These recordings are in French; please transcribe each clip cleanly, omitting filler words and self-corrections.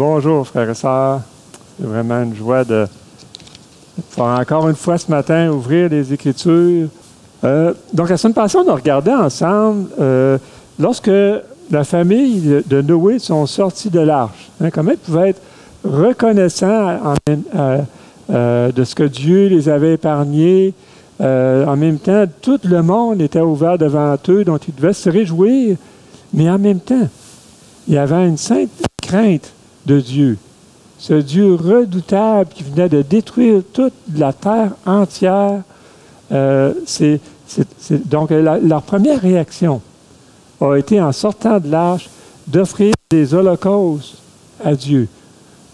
Bonjour, frères et sœurs. C'est vraiment une joie de pouvoir encore une fois ce matin ouvrir les Écritures. Donc, la semaine passée, on a regardé ensemble lorsque la famille de Noé sont sortis de l'arche. Comment ils pouvaient être reconnaissants de ce que Dieu les avait épargnés. En même temps, tout le monde était ouvert devant eux, dont ils devaient se réjouir. Mais en même temps, il y avait une sainte crainte de Dieu. Ce Dieu redoutable qui venait de détruire toute la terre entière. Donc, leur première réaction a été, en sortant de l'arche, d'offrir des holocaustes à Dieu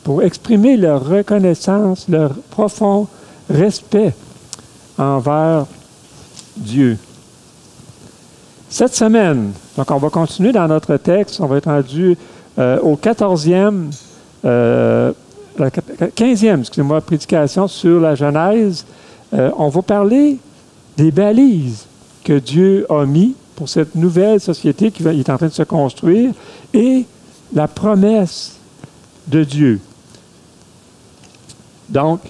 pour exprimer leur reconnaissance, leur profond respect envers Dieu. Cette semaine, donc on va continuer dans notre texte, on va être rendu au 15e, excusez-moi, prédication sur la Genèse. On va parler des balises que Dieu a mis pour cette nouvelle société qui est en train de se construire et la promesse de Dieu. Donc,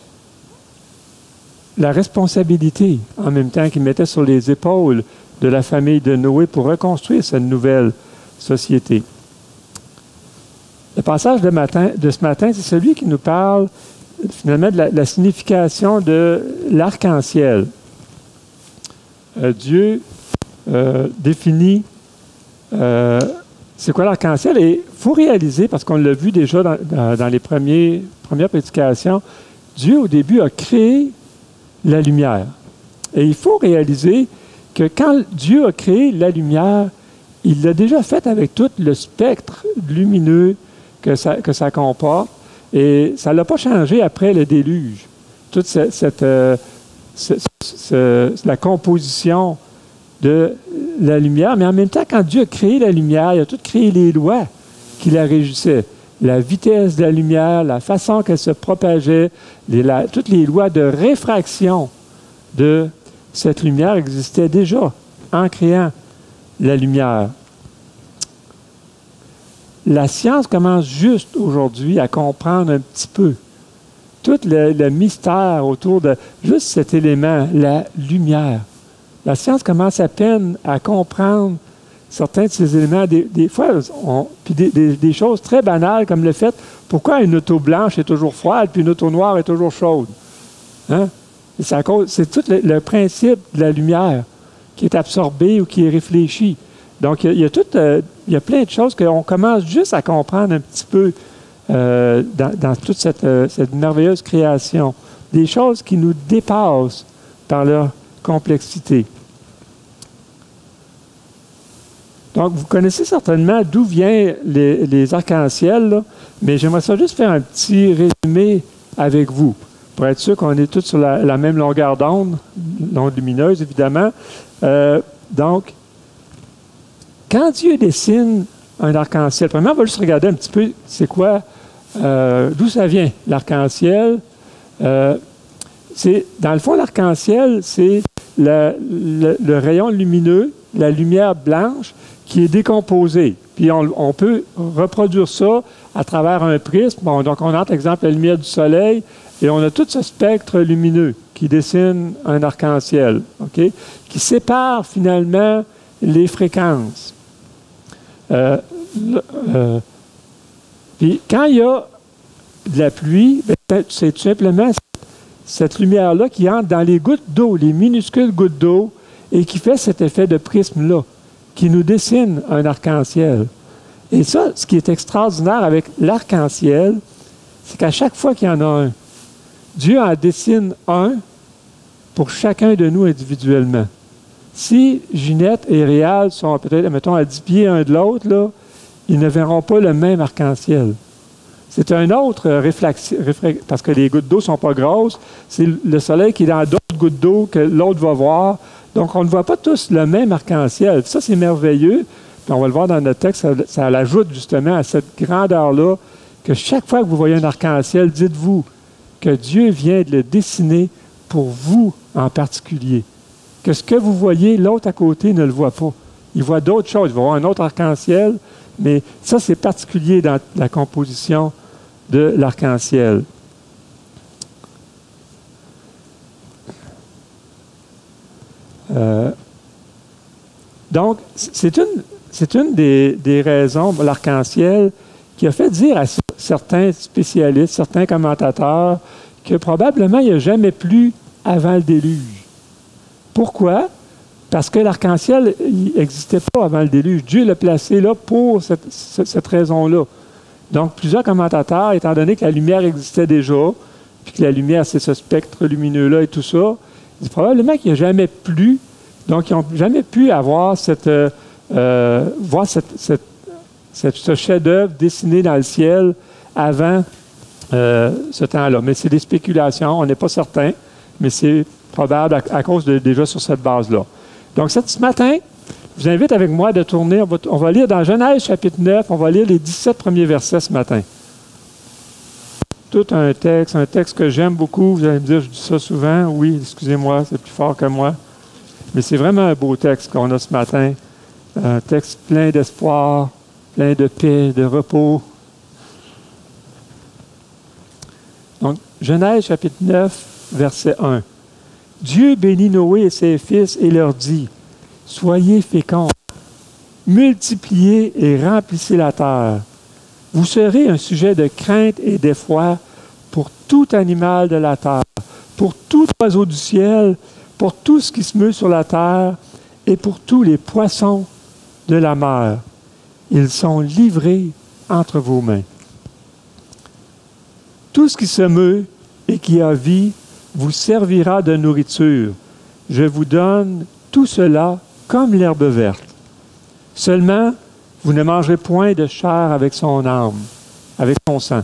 la responsabilité, en même temps, qu'il mettait sur les épaules de la famille de Noé pour reconstruire cette nouvelle société. Le passage de ce matin, c'est celui qui nous parle finalement de la signification de l'arc-en-ciel. Dieu définit c'est quoi l'arc-en-ciel, et il faut réaliser, parce qu'on l'a vu déjà dans les premières prédications, Dieu au début a créé la lumière. Et il faut réaliser que quand Dieu a créé la lumière, il l'a déjà fait avec tout le spectre lumineux que ça comporte, et ça ne l'a pas changé après le déluge. Toute la composition de la lumière, mais en même temps, quand Dieu a créé la lumière, il a tout créé les lois qui la régissaient. La vitesse de la lumière, la façon qu'elle se propageait, toutes les lois de réfraction de cette lumière existaient déjà en créant la lumière. La science commence juste aujourd'hui à comprendre un petit peu tout le mystère autour de juste cet élément, la lumière. La science commence à peine à comprendre certains de ces éléments. Des fois, puis des choses très banales comme le fait pourquoi une auto blanche est toujours froide puis une auto noire est toujours chaude. Hein? C'est tout le principe de la lumière qui est absorbé ou qui est réfléchi. Donc, il y a plein de choses qu'on commence juste à comprendre un petit peu dans toute cette merveilleuse création. Des choses qui nous dépassent par leur complexité. Donc, vous connaissez certainement d'où viennent les arcs-en-ciel, là, mais j'aimerais ça juste faire un petit résumé avec vous, pour être sûr qu'on est tous sur la même longueur d'onde lumineuse, évidemment. Donc, quand Dieu dessine un arc-en-ciel, premièrement, on va juste regarder un petit peu c'est quoi, d'où ça vient, l'arc-en-ciel. Dans le fond, l'arc-en-ciel, c'est le rayon lumineux, la lumière blanche, qui est décomposée. Puis on peut reproduire ça à travers un prisme. Bon, donc on a, par exemple, la lumière du soleil, et on a tout ce spectre lumineux qui dessine un arc-en-ciel, OK? Qui sépare finalement les fréquences. Puis quand il y a de la pluie, c'est tout simplement cette lumière-là qui entre dans les gouttes d'eau, les minuscules gouttes d'eau, et qui fait cet effet de prisme-là, qui nous dessine un arc-en-ciel. Et ça, ce qui est extraordinaire avec l'arc-en-ciel, c'est qu'à chaque fois qu'il y en a un, Dieu en dessine un pour chacun de nous individuellement. Si Ginette et Réal sont peut-être, mettons, à 10 pieds un de l'autre, là, ils ne verront pas le même arc-en-ciel. C'est un autre parce que les gouttes d'eau ne sont pas grosses. C'est le soleil qui est dans d'autres gouttes d'eau que l'autre va voir. Donc, on ne voit pas tous le même arc-en-ciel. Ça, c'est merveilleux. Puis on va le voir dans notre texte, ça l'ajoute justement à cette grandeur-là, que chaque fois que vous voyez un arc-en-ciel, dites-vous que Dieu vient de le dessiner pour vous en particulier. Que ce que vous voyez, l'autre à côté ne le voit pas. Il voit d'autres choses. Il va voir un autre arc-en-ciel, mais ça, c'est particulier dans la composition de l'arc-en-ciel. Donc, c'est une des raisons, l'arc-en-ciel, qui a fait dire à certains spécialistes, certains commentateurs, que probablement il n'y a jamais plu avant le déluge. Pourquoi? Parce que l'arc-en-ciel n'existait pas avant le déluge. Dieu l'a placé là pour cette raison-là. Donc, plusieurs commentateurs, étant donné que la lumière existait déjà, puis que la lumière, c'est ce spectre lumineux-là et tout ça, ils disent probablement qu'il n'y a jamais plu. Donc, ils n'ont jamais pu avoir voir ce chef-d'œuvre dessiné dans le ciel avant ce temps-là. Mais c'est des spéculations, on n'est pas certain, mais c'est probable à cause déjà sur cette base-là. Donc, ce matin, je vous invite avec moi de tourner, on va lire dans Genèse chapitre 9, on va lire les 17 premiers versets ce matin. Tout un texte que j'aime beaucoup, vous allez me dire, je dis ça souvent, oui, excusez-moi, c'est plus fort que moi. Mais c'est vraiment un beau texte qu'on a ce matin. Un texte plein d'espoir, plein de paix, de repos. Donc, Genèse chapitre 9, verset 1. Dieu bénit Noé et ses fils et leur dit, « Soyez féconds, multipliez et remplissez la terre. Vous serez un sujet de crainte et d'effroi pour tout animal de la terre, pour tout oiseau du ciel, pour tout ce qui se meut sur la terre et pour tous les poissons de la mer. Ils sont livrés entre vos mains. Tout ce qui se meut et qui a vie vous servira de nourriture. Je vous donne tout cela comme l'herbe verte. Seulement, vous ne mangerez point de chair avec son âme, avec son sang.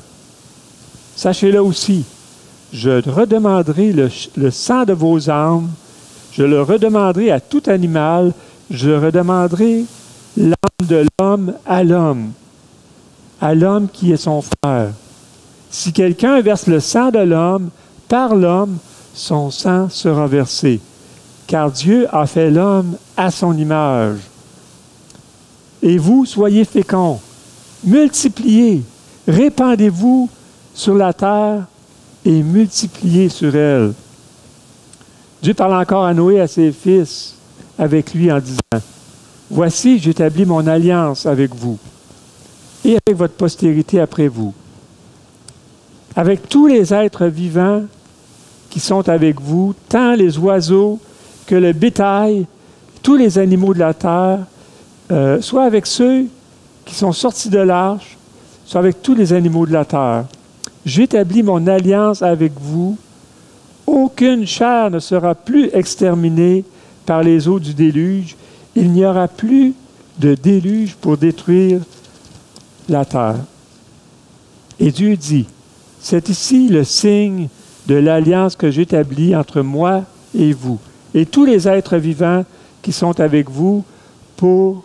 Sachez-le aussi, je redemanderai le sang de vos âmes, je le redemanderai à tout animal, je redemanderai l'âme de l'homme à l'homme qui est son frère. Si quelqu'un verse le sang de l'homme, par l'homme, son sang sera versé, car Dieu a fait l'homme à son image. Et vous, soyez féconds, multipliez, répandez-vous sur la terre et multipliez sur elle. Dieu parle encore à Noé et à ses fils avec lui en disant, « Voici, j'établis mon alliance avec vous et avec votre postérité après vous, avec tous les êtres vivants qui sont avec vous, tant les oiseaux que le bétail, tous les animaux de la terre, soit avec ceux qui sont sortis de l'arche, soit avec tous les animaux de la terre. J'établis mon alliance avec vous. Aucune chair ne sera plus exterminée par les eaux du déluge. Il n'y aura plus de déluge pour détruire la terre. » Et Dieu dit, « C'est ici le signe de l'alliance que j'établis entre moi et vous, et tous les êtres vivants qui sont avec vous pour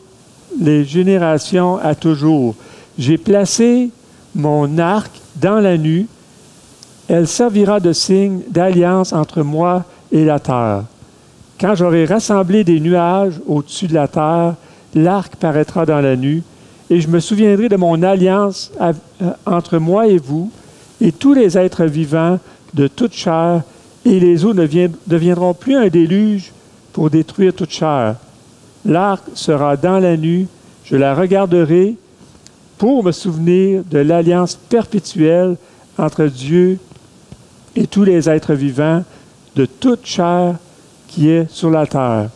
les générations à toujours. J'ai placé mon arc dans la nue. Elle servira de signe d'alliance entre moi et la terre. Quand j'aurai rassemblé des nuages au-dessus de la terre, l'arc paraîtra dans la nue, et je me souviendrai de mon alliance entre moi et vous, et tous les êtres vivants de toute chair, et les eaux ne deviendront plus un déluge pour détruire toute chair. L'arc sera dans la nue, je la regarderai pour me souvenir de l'alliance perpétuelle entre Dieu et tous les êtres vivants de toute chair qui est sur la terre. »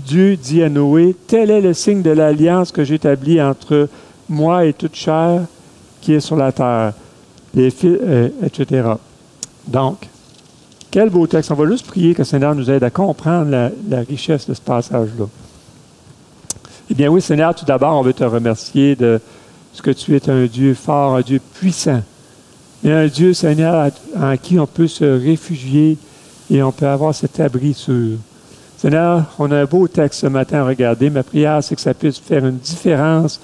Dieu dit à Noé, « Tel est le signe de l'alliance que j'établis entre moi et toute chair qui est sur la terre. » etc. Donc, quel beau texte. On va juste prier que le Seigneur nous aide à comprendre la richesse de ce passage-là. Eh bien oui, Seigneur, tout d'abord, on veut te remercier de ce que tu es un Dieu fort, un Dieu puissant, et un Dieu, Seigneur, en qui on peut se réfugier et on peut avoir cet abri sûr. Seigneur, on a un beau texte ce matin à regarder. Ma prière, c'est que ça puisse faire une différence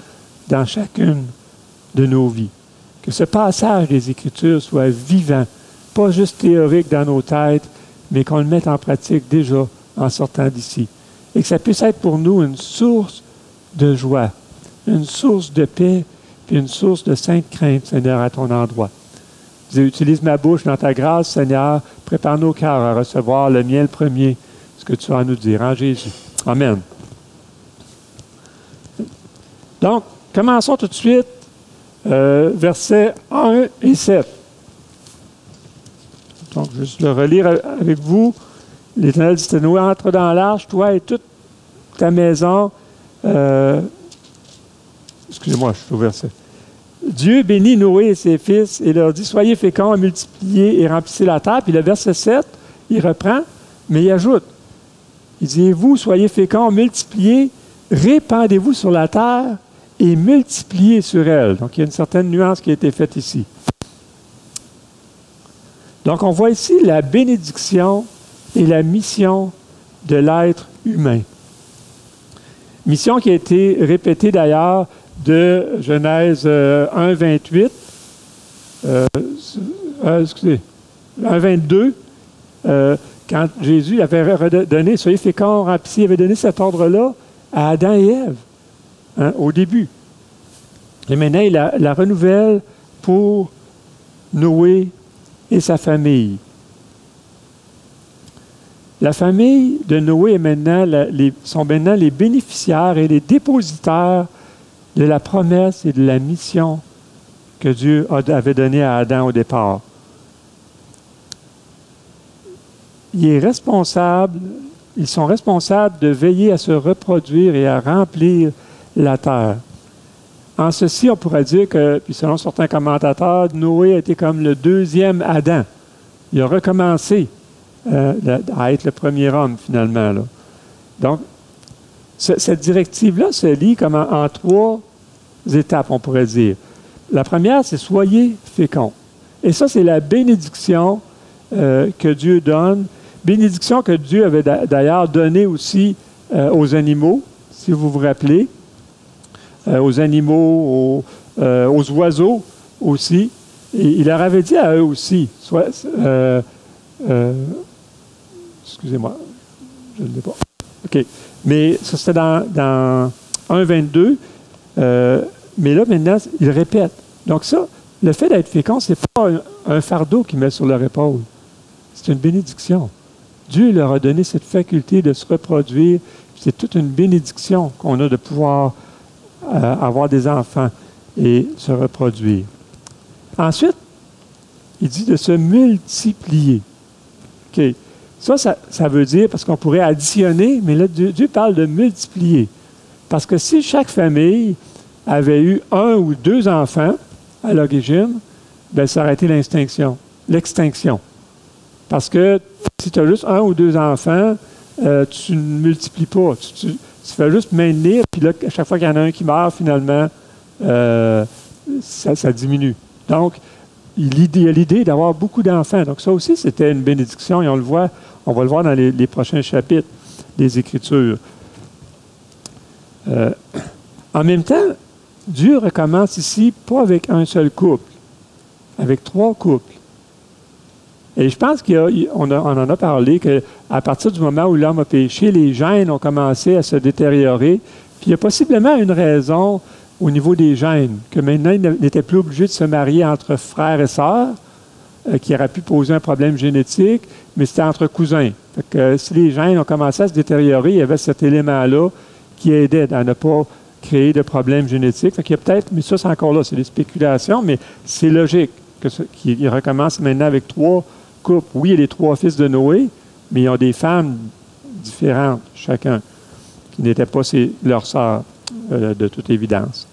dans chacune de nos vies. Que ce passage des Écritures soit vivant, pas juste théorique dans nos têtes, mais qu'on le mette en pratique déjà en sortant d'ici. Et que ça puisse être pour nous une source de joie, une source de paix puis une source de sainte crainte, Seigneur, à ton endroit. Utilise ma bouche dans ta grâce, Seigneur. Prépare nos cœurs à recevoir le mien le premier, ce que tu as à nous dire en Jésus. Amen. Donc, commençons tout de suite, versets 1 et 7. Donc, juste le relire avec vous. L'Éternel dit, Noé, entre dans l'arche, toi et toute ta maison. Excusez-moi, je suis au verset. Dieu bénit Noé et ses fils et leur dit, soyez féconds, multipliez et remplissez la terre. Puis le verset 7, il reprend, mais il ajoute, il dit, et vous, soyez féconds, multipliez, répandez-vous sur la terre et multipliez sur elle. Donc, il y a une certaine nuance qui a été faite ici. Donc, on voit ici la bénédiction et la mission de l'être humain. Mission qui a été répétée d'ailleurs de Genèse 1, 28, excusez, 1, 22, quand Jésus avait donné, soyez féconds, remplissez, il avait donné cet ordre-là à Adam et Ève, hein, au début. Et maintenant, il la renouvelle pour Noé et sa famille. La famille de Noé est maintenant sont maintenant les bénéficiaires et les dépositaires de la promesse et de la mission que Dieu avait donnée à Adam au départ. Ils sont responsables de veiller à se reproduire et à remplir la terre. En ceci, on pourrait dire que, puis selon certains commentateurs, Noé a été comme le deuxième Adam. Il a recommencé à être le premier homme, finalement, là. Donc, cette directive-là se lit comme en trois étapes, on pourrait dire. La première, c'est « soyez féconds ». Et ça, c'est la bénédiction que Dieu donne. Bénédiction que Dieu avait d'ailleurs donnée aussi aux animaux, si vous vous rappelez. Aux animaux, aux oiseaux aussi. Et il leur avait dit à eux aussi, excusez-moi, je ne l'ai pas. OK. Mais ça, c'était dans 1,22. Mais là, maintenant, il répète. Donc ça, le fait d'être fécond, ce n'est pas un fardeau qu'il met sur leur épaule. C'est une bénédiction. Dieu leur a donné cette faculté de se reproduire. C'est toute une bénédiction qu'on a de pouvoir avoir des enfants et se reproduire. Ensuite, il dit de se multiplier. OK. Ça veut dire, parce qu'on pourrait additionner, mais là, Dieu parle de multiplier. Parce que si chaque famille avait eu 1 ou 2 enfants à l'origine, bien, ça aurait été l'extinction. Parce que si tu as juste 1 ou 2 enfants, tu ne multiplies pas. Tu fais juste maintenir, puis là, à chaque fois qu'il y en a un qui meurt, finalement, ça diminue. Donc, il y a l'idée d'avoir beaucoup d'enfants. Donc, ça aussi, c'était une bénédiction, et on va le voir dans les prochains chapitres des Écritures. En même temps, Dieu recommence ici, pas avec un seul couple, avec 3 couples. Et je pense qu'on en a parlé qu'à partir du moment où l'homme a péché, les gènes ont commencé à se détériorer. Puis il y a possiblement une raison au niveau des gènes, que maintenant, il n'était plus obligé de se marier entre frères et sœurs, qui aurait pu poser un problème génétique, mais c'était entre cousins. Fait que, si les gènes ont commencé à se détériorer, il y avait cet élément-là qui aidait à ne pas créer de problèmes génétiques. Fait qu'il y a peut-être, mais ça, c'est encore là, c'est des spéculations, mais c'est logique qu'il recommence maintenant avec 3 couples. Oui, il y a les 3 fils de Noé, mais ils ont des femmes différentes, chacun, qui n'étaient pas leurs sœurs, de toute évidence.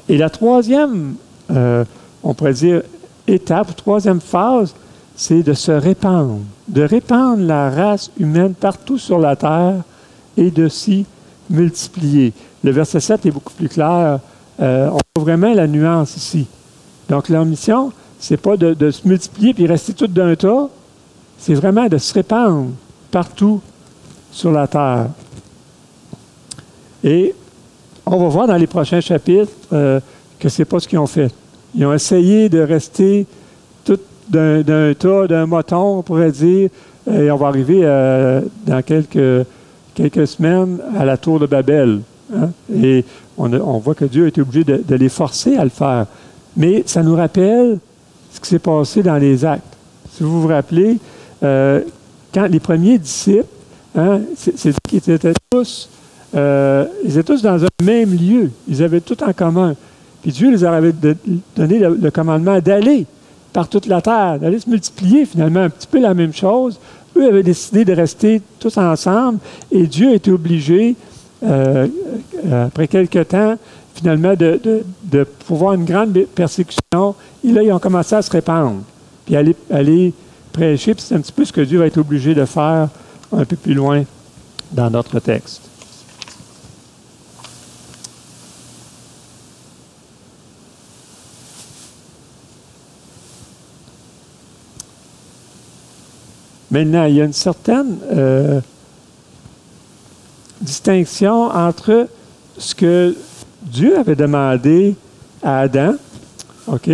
Et la troisième, on pourrait dire, étape, 3e phase, c'est de se répandre, de répandre la race humaine partout sur la terre et de s'y multiplier. Le verset 7 est beaucoup plus clair. On voit vraiment la nuance ici. Donc, leur mission, c'est pas de se multiplier puis rester tout d'un tas, c'est vraiment de se répandre partout sur la terre. Et on va voir dans les prochains chapitres que ce n'est pas ce qu'ils ont fait. Ils ont essayé de rester tout d'un tas, d'un moton, on pourrait dire, et on va arriver dans quelques semaines à la tour de Babel. Hein? Et on voit que Dieu a été obligé de les forcer à le faire. Mais ça nous rappelle ce qui s'est passé dans les Actes. Si vous vous rappelez, quand les premiers disciples, hein, c'est dit qu'ils étaient tous dans un même lieu. Ils avaient tout en commun. Puis Dieu les avait donné le commandement d'aller par toute la terre, d'aller se multiplier finalement un petit peu la même chose. Eux avaient décidé de rester tous ensemble et Dieu était obligé, après quelque temps, finalement, de pouvoir une grande persécution. Et là, ils ont commencé à se répandre, puis aller prêcher. Puis c'est un petit peu ce que Dieu va être obligé de faire un peu plus loin dans notre texte. Maintenant, il y a une certaine distinction entre ce que Dieu avait demandé à Adam, OK?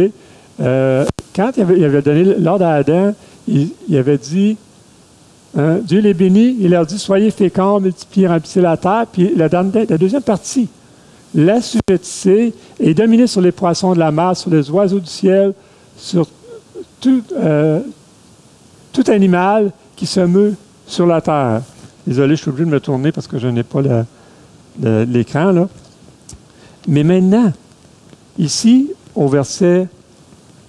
Quand il avait donné l'ordre à Adam, il avait dit, hein, Dieu les bénit, il leur dit, soyez féconds, multipliez, remplissez la terre, puis la deuxième partie, l'assujettissez et dominez sur les poissons de la mer, sur les oiseaux du ciel, sur tout animal qui se meut sur la terre. Désolé, je suis obligé de me tourner parce que je n'ai pas l'écran, là. Mais maintenant, ici, au verset,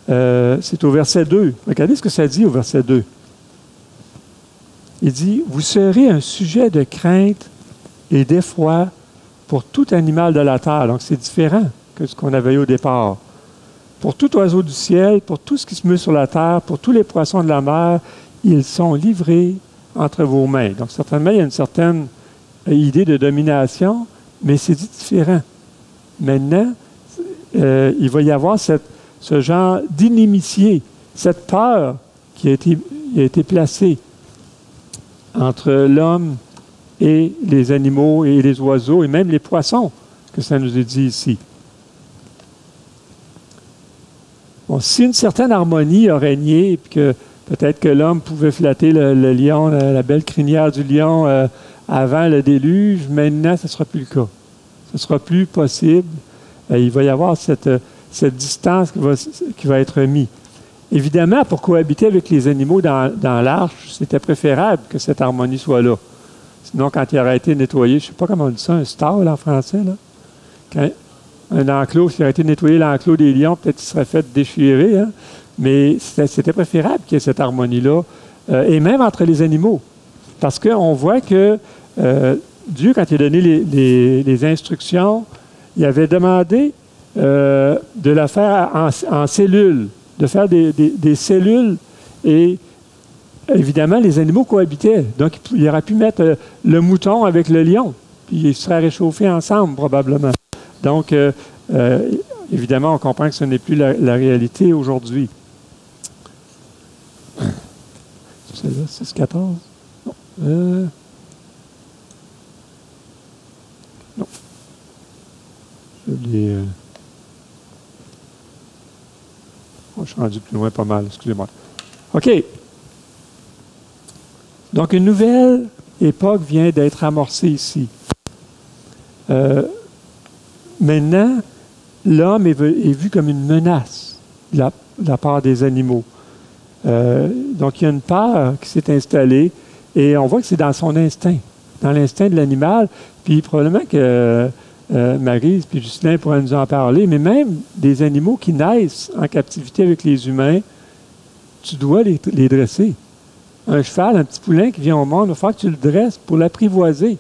c'est au verset 2. Regardez ce que ça dit au verset 2. Il dit, « Vous serez un sujet de crainte et d'effroi pour tout animal de la terre. » Donc, c'est différent que ce qu'on avait eu au départ. « Pour tout oiseau du ciel, pour tout ce qui se meut sur la terre, pour tous les poissons de la mer, ils sont livrés entre vos mains. » Donc, certainement, il y a une certaine idée de domination, mais c'est différent. Maintenant, il va y avoir ce genre d'inimitié, cette peur qui a été placée entre l'homme et les animaux et les oiseaux et même les poissons, que ça nous est dit ici. Bon, si une certaine harmonie a régné, puis que peut-être que l'homme pouvait flatter le lion, la belle crinière du lion avant le déluge, maintenant, ce ne sera plus le cas. Ce ne sera plus possible. Il va y avoir cette distance qui va être mise. Évidemment, pour cohabiter avec les animaux dans l'arche, c'était préférable que cette harmonie soit là. Sinon, quand il aurait été nettoyé, je ne sais pas comment on dit ça, un stall en français, là. Quand un enclos, s'il aurait été nettoyé l'enclos des lions, peut-être qu'il serait fait déchirer, hein? Mais c'était préférable qu'il y ait cette harmonie-là, et même entre les animaux. Parce qu'on voit que Dieu, quand il a donné les instructions, il avait demandé de la faire en cellules, de faire des cellules, et évidemment, les animaux cohabitaient. Donc, il aurait pu mettre le mouton avec le lion, puis ils seraient réchauffés ensemble, probablement. Donc, évidemment, on comprend que ce n'est plus la réalité aujourd'hui. C'est là, 6-14? Non. Non. Je suis rendu plus loin pas mal, excusez-moi. OK. Donc, une nouvelle époque vient d'être amorcée ici. Maintenant, l'homme est vu comme une menace de la part des animaux. Donc, il y a une peur qui s'est installée et on voit que c'est dans son instinct, dans l'instinct de l'animal. Puis, probablement que Maryse puis Justin pourraient nous en parler, mais même des animaux qui naissent en captivité avec les humains, tu dois les dresser. Un cheval, un petit poulain qui vient au monde, il va falloir que tu le dresses pour l'apprivoiser,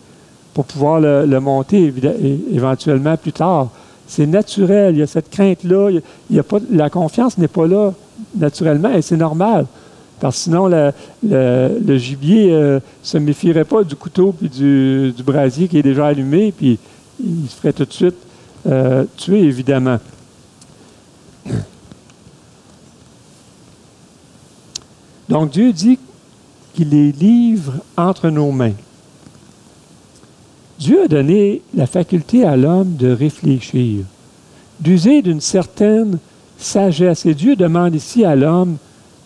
pour pouvoir le monter éventuellement plus tard. C'est naturel, il y a cette crainte-là, la confiance n'est pas là naturellement et c'est normal. Parce que sinon, le gibier ne se méfierait pas du couteau puis du brasier qui est déjà allumé, puis il se ferait tout de suite tuer, évidemment. Donc, Dieu dit qu'il les livre entre nos mains. Dieu a donné la faculté à l'homme de réfléchir, d'user d'une certaine sagesse. Et Dieu demande ici à l'homme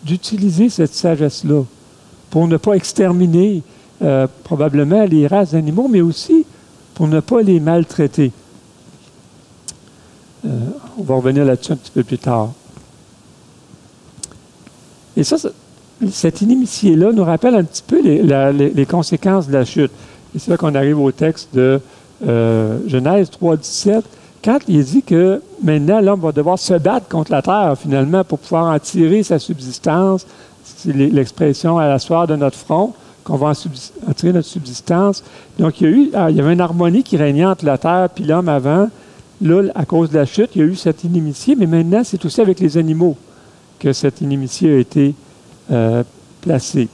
d'utiliser cette sagesse-là pour ne pas exterminer probablement les races d'animaux, mais aussi pour ne pas les maltraiter. On va revenir là-dessus un petit peu plus tard. Et ça, cette inimitié-là nous rappelle un petit peu les conséquences de la chute. Et c'est là qu'on arrive au texte de Genèse 3,17, quand il dit que maintenant l'homme va devoir se battre contre la terre, finalement, pour pouvoir en tirer sa subsistance. C'est l'expression à la soirée de notre front, qu'on va en tirer notre subsistance. Donc, il y avait une harmonie qui régnait entre la terre et l'homme avant. Là, à cause de la chute, il y a eu cette inimitié, mais maintenant, c'est aussi avec les animaux que cette inimitié a été placée.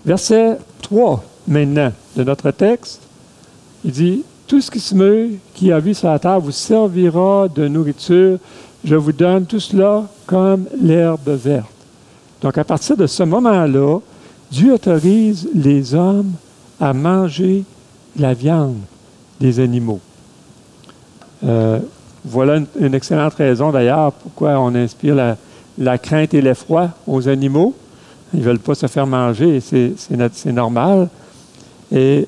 Verset 3, maintenant, de notre texte, il dit « Tout ce qui se meut, qui a vu sur la terre, vous servira de nourriture. Je vous donne tout cela comme l'herbe verte. » Donc, à partir de ce moment-là, Dieu autorise les hommes à manger la viande des animaux. Voilà une excellente raison, d'ailleurs, pourquoi on inspire la crainte et l'effroi aux animaux. Ils ne veulent pas se faire manger, et c'est normal. Et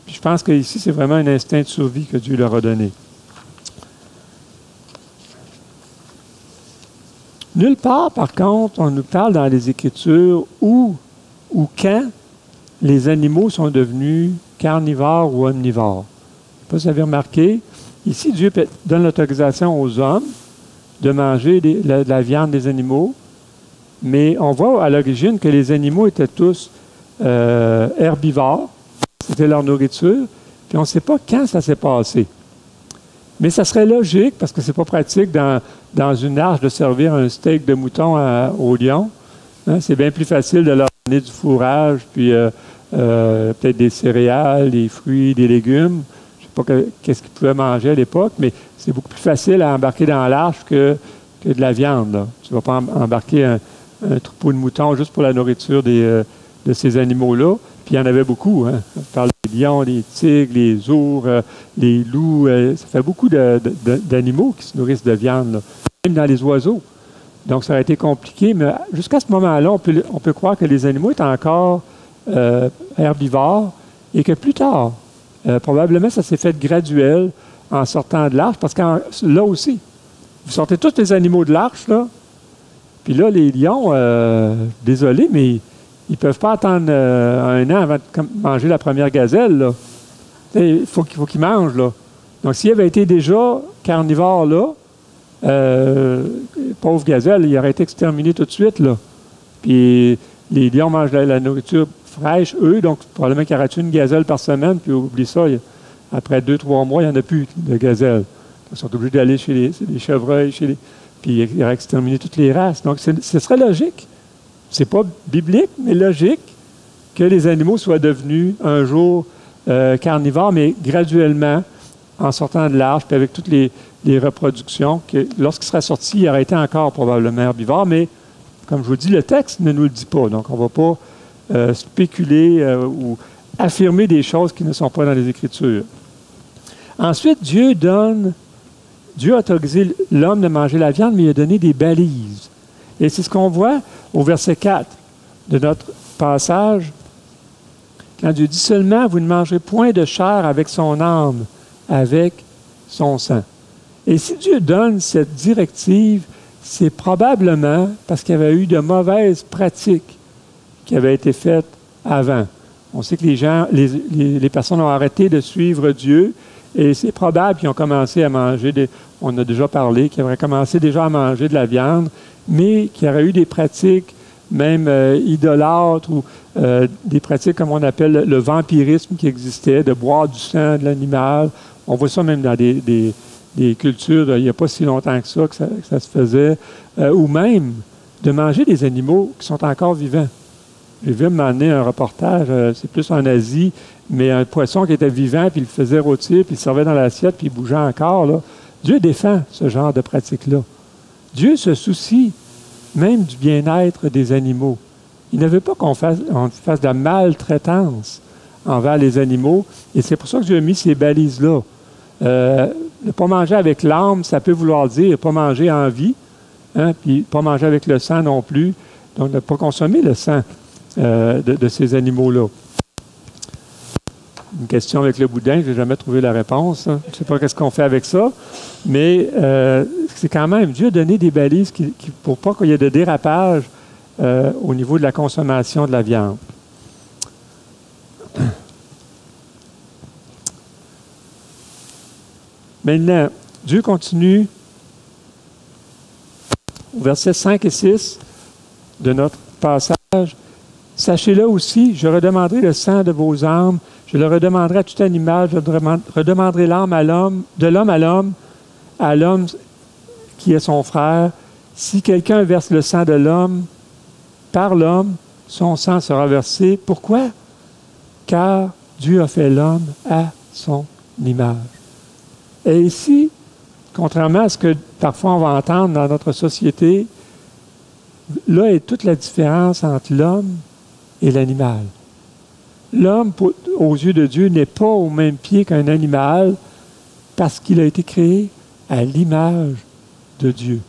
je pense qu'ici, c'est vraiment un instinct de survie que Dieu leur a donné. Nulle part, par contre, on nous parle dans les Écritures où ou quand les animaux sont devenus carnivores ou omnivores. Je ne sais pas si vous avez remarqué, ici, Dieu donne l'autorisation aux hommes de manger de la viande des animaux, mais on voit à l'origine que les animaux étaient tous herbivores, c'était leur nourriture, puis on ne sait pas quand ça s'est passé. Mais ça serait logique, parce que c'est pas pratique dans une arche de servir un steak de mouton aux lions. Hein? C'est bien plus facile de leur donner du fourrage, puis peut-être des céréales, des fruits, des légumes. Je ne sais pas qu'est-ce qu'ils pouvaient manger à l'époque, mais c'est beaucoup plus facile à embarquer dans l'arche que de la viande. Là. Tu ne vas pas embarquer un troupeau de moutons juste pour la nourriture de ces animaux-là. Puis il y en avait beaucoup. Hein? On parle des lions, des tigres, les ours, les loups. Ça fait beaucoup d'animaux qui se nourrissent de viande, là. Même dans les oiseaux. Donc ça a été compliqué, mais jusqu'à ce moment-là, on peut croire que les animaux étaient encore herbivores et que plus tard, probablement ça s'est fait graduel en sortant de l'arche, parce que là aussi, vous sortez tous les animaux de l'arche, là, puis là, les lions, désolé, mais ils ne peuvent pas attendre 1 an avant de manger la première gazelle, là. Il faut qu'ils mangent, là. Donc, s'il avait été déjà carnivore, là, pauvre gazelle, il aurait été exterminé tout de suite, là. Puis, les lions mangent la nourriture fraîche, eux, donc probablement qu'il y aurait une gazelle par semaine, puis oublie ça, après 2-3 mois, il n'y en a plus de gazelles. Ils sont obligés d'aller chez les chevreuils, puis il aurait exterminé toutes les races. Donc, ce serait logique. C'est pas biblique, mais logique que les animaux soient devenus un jour carnivores, mais graduellement, en sortant de l'arche, puis avec toutes les reproductions, que lorsqu'il sera sorti, il aurait été encore probablement herbivore, mais comme je vous dis, le texte ne nous le dit pas. Donc, on ne va pas spéculer ou affirmer des choses qui ne sont pas dans les Écritures. Ensuite, Dieu a autorisé l'homme de manger la viande, mais il a donné des balises. Et c'est ce qu'on voit au verset 4 de notre passage, quand Dieu dit seulement, vous ne mangerez point de chair avec son âme, avec son sang. Et si Dieu donne cette directive, c'est probablement parce qu'il y avait eu de mauvaises pratiques qui avaient été faites avant. On sait que les personnes ont arrêté de suivre Dieu, et c'est probable qu'ils ont commencé à manger, on a déjà parlé, qu'ils auraient commencé déjà à manger de la viande, mais qu'il y aurait eu des pratiques même idolâtres ou des pratiques comme on appelle le vampirisme qui existait, de boire du sang de l'animal. On voit ça même dans des cultures, il n'y a pas si longtemps que ça se faisait, ou même de manger des animaux qui sont encore vivants. J'ai vu m'amener un reportage, c'est plus en Asie, mais un poisson qui était vivant, puis il le faisait rôtir, puis il le servait dans l'assiette, puis il bougeait encore, là. Dieu défend ce genre de pratique-là. Dieu se soucie même du bien-être des animaux. Il ne veut pas qu'on fasse de la maltraitance envers les animaux, et c'est pour ça que Dieu a mis ces balises-là. Ne pas manger avec l'âme, ça peut vouloir dire ne pas manger en vie, hein, puis pas manger avec le sang non plus, donc ne pas consommer le sang de ces animaux-là. une question avec le boudin, je n'ai jamais trouvé la réponse. Hein. Je ne sais pas qu'est-ce qu'on fait avec ça, mais c'est quand même, Dieu a donné des balises pour pas qu'il y ait de dérapage au niveau de la consommation de la viande. Maintenant, Dieu continue au verset 5 et 6 de notre passage. Sachez-le aussi, je redemanderai le sang de vos âmes, je le redemanderai à tout animal, je redemanderai l'âme à l'homme, de l'homme à l'homme qui est son frère. Si quelqu'un verse le sang de l'homme, par l'homme, son sang sera versé. Pourquoi? Car Dieu a fait l'homme à son image. Et ici, contrairement à ce que parfois on va entendre dans notre société, là est toute la différence entre l'homme et l'animal. L'homme, aux yeux de Dieu, n'est pas au même pied qu'un animal parce qu'il a été créé à l'image de Dieu.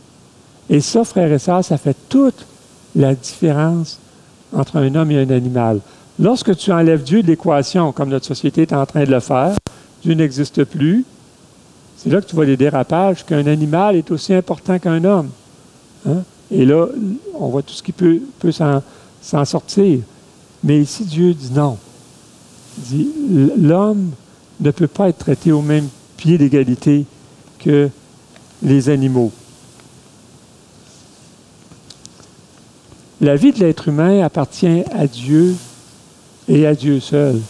Et ça, frères et sœurs, ça fait toute la différence entre un homme et un animal. Lorsque tu enlèves Dieu de l'équation, comme notre société est en train de le faire, Dieu n'existe plus, c'est là que tu vois les dérapages, qu'un animal est aussi important qu'un homme. Hein? Et là, on voit tout ce qui peut s'en sortir. Mais ici, Dieu dit non. Il dit, l'homme ne peut pas être traité au même pied d'égalité que les animaux. La vie de l'être humain appartient à Dieu et à Dieu seul.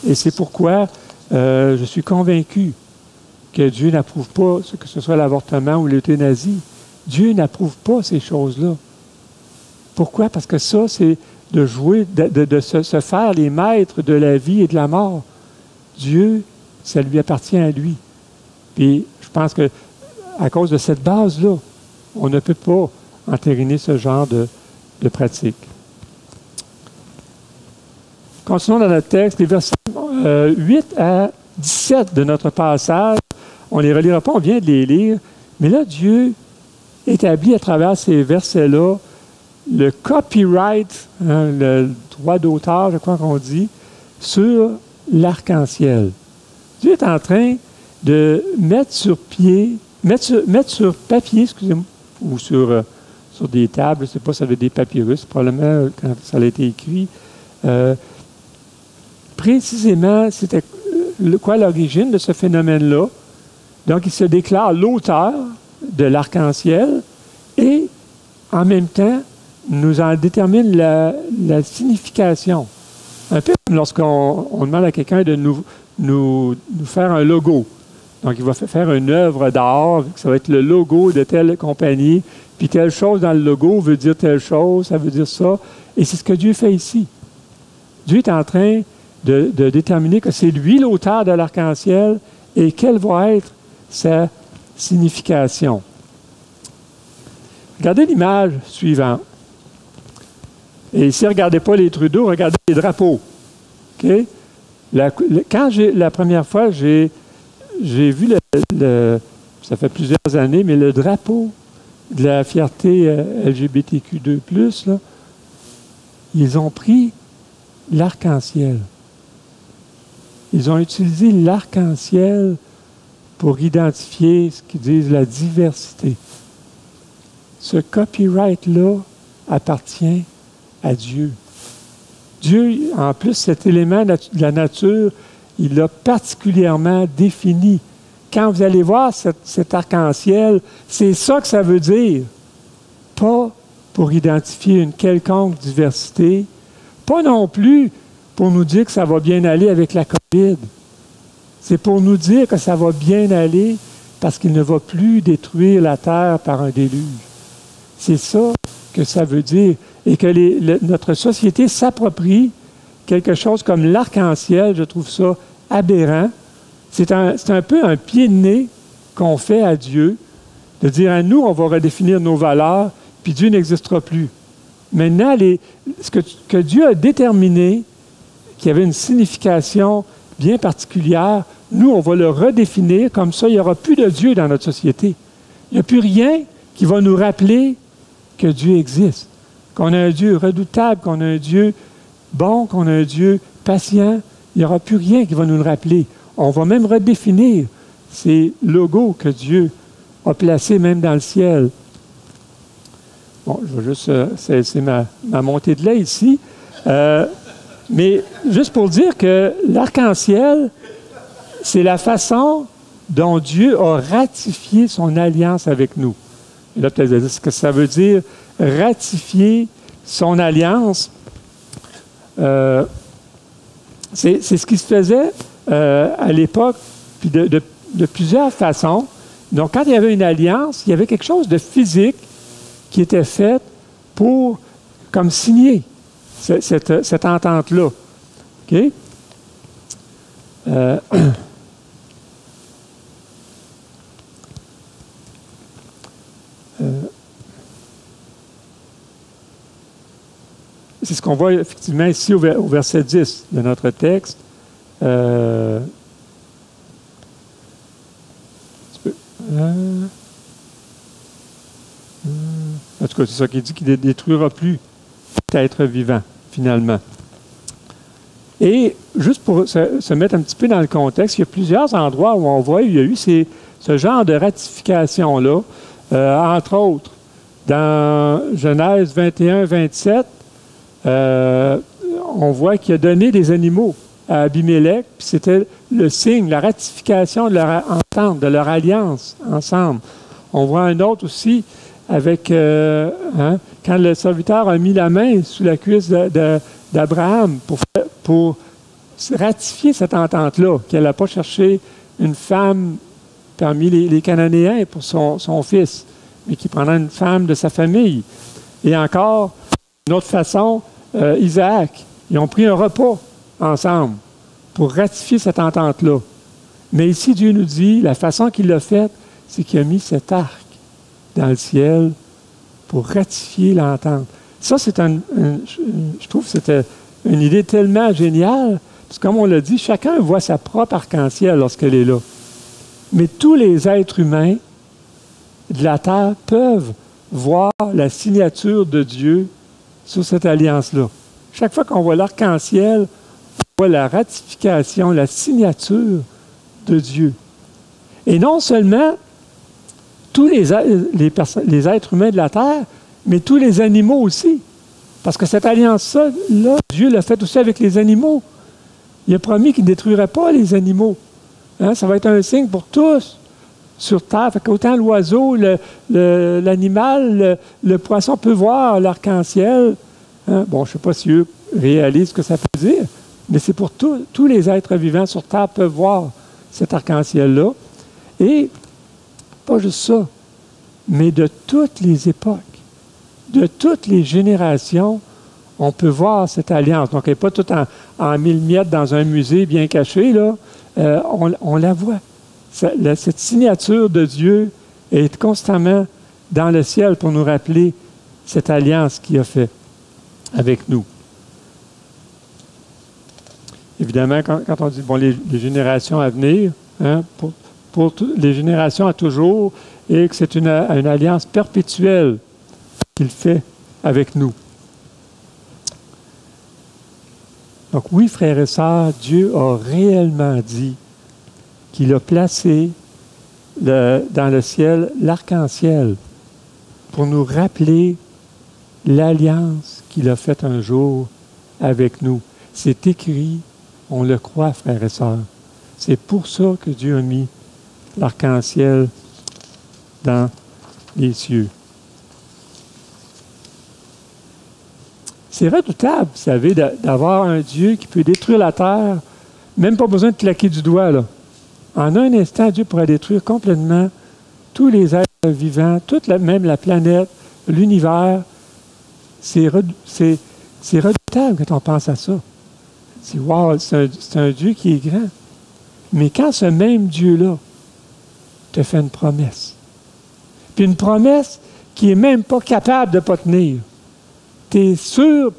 Et c'est pourquoi je suis convaincu que Dieu n'approuve pas, que ce soit l'avortement ou l'euthanasie. Dieu n'approuve pas ces choses-là. Pourquoi? Parce que ça, c'est de jouer, de se faire les maîtres de la vie et de la mort. Dieu, ça lui appartient à lui. Puis, je pense que à cause de cette base-là, on ne peut pas entériner ce genre de pratique. Continuons dans notre texte, les versets 8 à 17 de notre passage. On ne les relira pas, on vient de les lire. Mais là, Dieu établit à travers ces versets-là le copyright, hein, le droit d'auteur, je crois qu'on dit, sur l'arc-en-ciel. Dieu est en train de mettre sur papier, excusez-moi, ou sur des tables, je ne sais pas si ça avait des papyrus, probablement quand ça a été écrit. Précisément, c'était quoi l'origine de ce phénomène-là? Donc, il se déclare l'auteur de l'arc-en-ciel et, en même temps, nous en détermine la signification. Un peu comme lorsqu'on demande à quelqu'un de nous faire un logo. Donc, il va faire une œuvre d'art, ça va être le logo de telle compagnie, puis telle chose dans le logo veut dire telle chose, ça veut dire ça. Et c'est ce que Dieu fait ici. Dieu est en train de déterminer que c'est lui l'auteur de l'arc-en-ciel et quelle va être sa signification. Regardez l'image suivante. Et ici, regardez pas les Trudeau, regardez les drapeaux. Okay? Quand la première fois, j'ai vu ça fait plusieurs années, mais le drapeau de la fierté LGBTQ2+, là, ils ont pris l'arc-en-ciel. Ils ont utilisé l'arc-en-ciel pour identifier ce qu'ils disent la diversité. Ce copyright-là appartient à Dieu. Dieu, en plus, cet élément de la nature, il l'a particulièrement défini. Quand vous allez voir cet arc-en-ciel, c'est ça que ça veut dire. Pas pour identifier une quelconque diversité, pas non plus pour nous dire que ça va bien aller avec la COVID. C'est pour nous dire que ça va bien aller parce qu'il ne va plus détruire la terre par un déluge. C'est ça que ça veut dire. Et que notre société s'approprie quelque chose comme l'arc-en-ciel, je trouve ça aberrant. C'est un peu un pied de nez qu'on fait à Dieu, de dire à nous, on va redéfinir nos valeurs, puis Dieu n'existera plus. Maintenant, ce que Dieu a déterminé, qui avait une signification bien particulière, nous, on va le redéfinir, comme ça, il n'y aura plus de Dieu dans notre société. Il n'y a plus rien qui va nous rappeler que Dieu existe, qu'on a un Dieu redoutable, qu'on a un Dieu bon, qu'on a un Dieu patient, Il n'y aura plus rien qui va nous le rappeler. On va même redéfinir ces logos que Dieu a placés même dans le ciel. Bon, je vais juste cesser ma montée de lait ici. Mais juste pour dire que l'arc-en-ciel, c'est la façon dont Dieu a ratifié son alliance avec nous. Et là, peut-être, ce que ça veut dire, ratifier son alliance, c'est ce qui se faisait à l'époque, puis de plusieurs façons. Donc, quand il y avait une alliance, il y avait quelque chose de physique qui était fait pour, comme signer cette entente-là. OK? C'est ce qu'on voit effectivement ici au verset 10 de notre texte. En tout cas, c'est ça qui dit qu'il ne détruira plus l'être vivant, finalement. Et juste pour se mettre un petit peu dans le contexte, il y a plusieurs endroits où on voit qu'il y a eu ce genre de ratification-là. Entre autres, dans Genèse 21-27, on voit qu'il a donné des animaux à Abimelech, puis c'était le signe, la ratification de leur entente, de leur alliance ensemble. On voit un autre aussi avec, quand le serviteur a mis la main sous la cuisse d'Abraham pour ratifier cette entente-là, qu'elle n'a pas cherché une femme parmi les Cananéens pour son fils, mais qui prendra une femme de sa famille. Et encore, d'une autre façon, Isaac, ils ont pris un repas ensemble pour ratifier cette entente-là. Mais ici, Dieu nous dit, la façon qu'il l'a faite, c'est qu'il a mis cet arc dans le ciel pour ratifier l'entente. Ça, je trouve que c'était une idée tellement géniale, parce que comme on l'a dit, chacun voit sa propre arc-en-ciel lorsqu'elle est là. Mais tous les êtres humains de la terre peuvent voir la signature de Dieu sur cette alliance-là. Chaque fois qu'on voit l'arc-en-ciel, on voit la ratification, la signature de Dieu. Et non seulement tous les êtres humains de la terre, mais tous les animaux aussi. Parce que cette alliance-là, Dieu l'a faite aussi avec les animaux. Il a promis qu'il ne détruirait pas les animaux. Hein? Ça va être un signe pour tous sur terre. Fait qu'autant l'oiseau, l'animal, le poisson peut voir l'arc-en-ciel. Hein? Bon, je ne sais pas si eux réalisent ce que ça peut dire, mais c'est pour tous les êtres vivants sur terre peuvent voir cet arc-en-ciel-là. Et pas juste ça, mais de toutes les époques, de toutes les générations, on peut voir cette alliance. Donc, elle n'est pas toute en 1000 miettes dans un musée bien caché, là. On la voit. Cette signature de Dieu est constamment dans le ciel pour nous rappeler cette alliance qu'il a faite avec nous. Évidemment, quand on dit, bon, les générations à venir, hein, pour les générations à toujours, et que c'est une alliance perpétuelle qu'il fait avec nous. Donc oui, frères et sœurs, Dieu a réellement dit qu'il a placé dans le ciel l'arc-en-ciel pour nous rappeler l'alliance qu'il a faite un jour avec nous. C'est écrit, on le croit, frères et sœurs. C'est pour ça que Dieu a mis l'arc-en-ciel dans les cieux. C'est redoutable, vous savez, d'avoir un Dieu qui peut détruire la terre, même pas besoin de claquer du doigt, là. En un instant, Dieu pourrait détruire complètement tous les êtres vivants, même la planète, l'univers. C'est redoutable quand on pense à ça. C'est wow, c'est un Dieu qui est grand. Mais quand ce même Dieu-là te fait une promesse, puis une promesse qui n'est même pas capable de ne pas tenir, tu es sûr,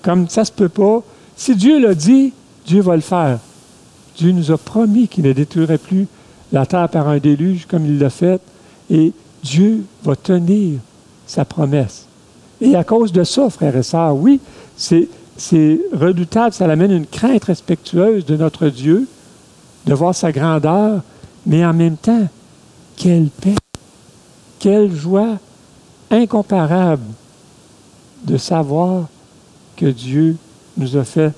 comme ça ne se peut pas, si Dieu l'a dit, Dieu va le faire. Dieu nous a promis qu'il ne détruirait plus la terre par un déluge comme il l'a fait, et Dieu va tenir sa promesse. Et à cause de ça, frères et sœurs, oui, c'est c'est redoutable, ça amène une crainte respectueuse de notre Dieu, de voir sa grandeur, mais en même temps, quelle paix, quelle joie incomparable de savoir que Dieu nous a fait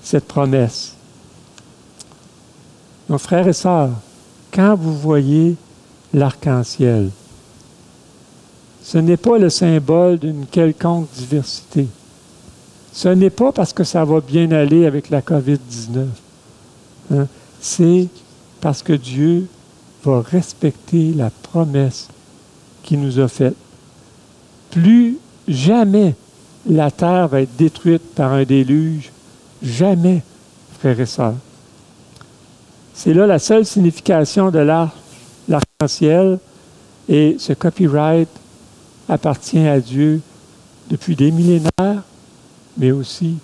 cette promesse. Donc, frères et sœurs, quand vous voyez l'arc-en-ciel, ce n'est pas le symbole d'une quelconque diversité. Ce n'est pas parce que ça va bien aller avec la COVID-19. Hein? C'est parce que Dieu va respecter la promesse qu'il nous a faite. Plus jamais la terre va être détruite par un déluge. Jamais, frères et sœurs. C'est là la seule signification de l'arc-en-ciel. Et ce copyright appartient à Dieu depuis des millénaires, mais aussi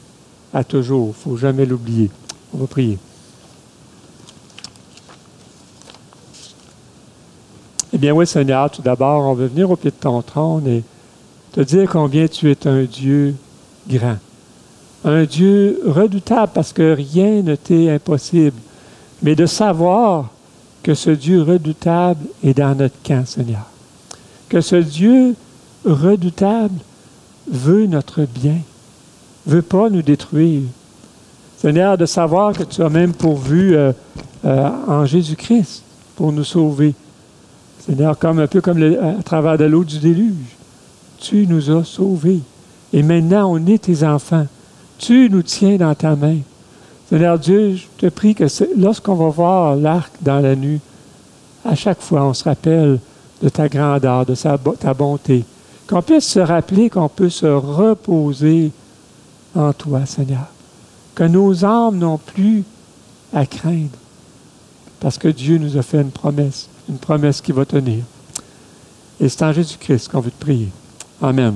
à toujours. Il ne faut jamais l'oublier. On va prier. Eh bien oui, Seigneur, tout d'abord, on veut venir au pied de ton trône et te dire combien tu es un Dieu grand. Un Dieu redoutable parce que rien ne t'est impossible. Mais de savoir que ce Dieu redoutable est dans notre camp, Seigneur. Que ce Dieu redoutable veut notre bien, veut pas nous détruire. Seigneur, de savoir que tu as même pourvu en Jésus-Christ pour nous sauver. Seigneur, un peu comme à travers de l'eau du déluge, tu nous as sauvés. Et maintenant, on est tes enfants. Tu nous tiens dans ta main. Seigneur Dieu, je te prie que lorsqu'on va voir l'arc dans la nuit, à chaque fois, on se rappelle de ta grandeur, de ta bonté. Qu'on puisse se rappeler qu'on peut se reposer en toi, Seigneur. Que nos âmes n'ont plus à craindre. Parce que Dieu nous a fait une promesse qui va tenir. Et c'est en Jésus-Christ qu'on veut te prier. Amen.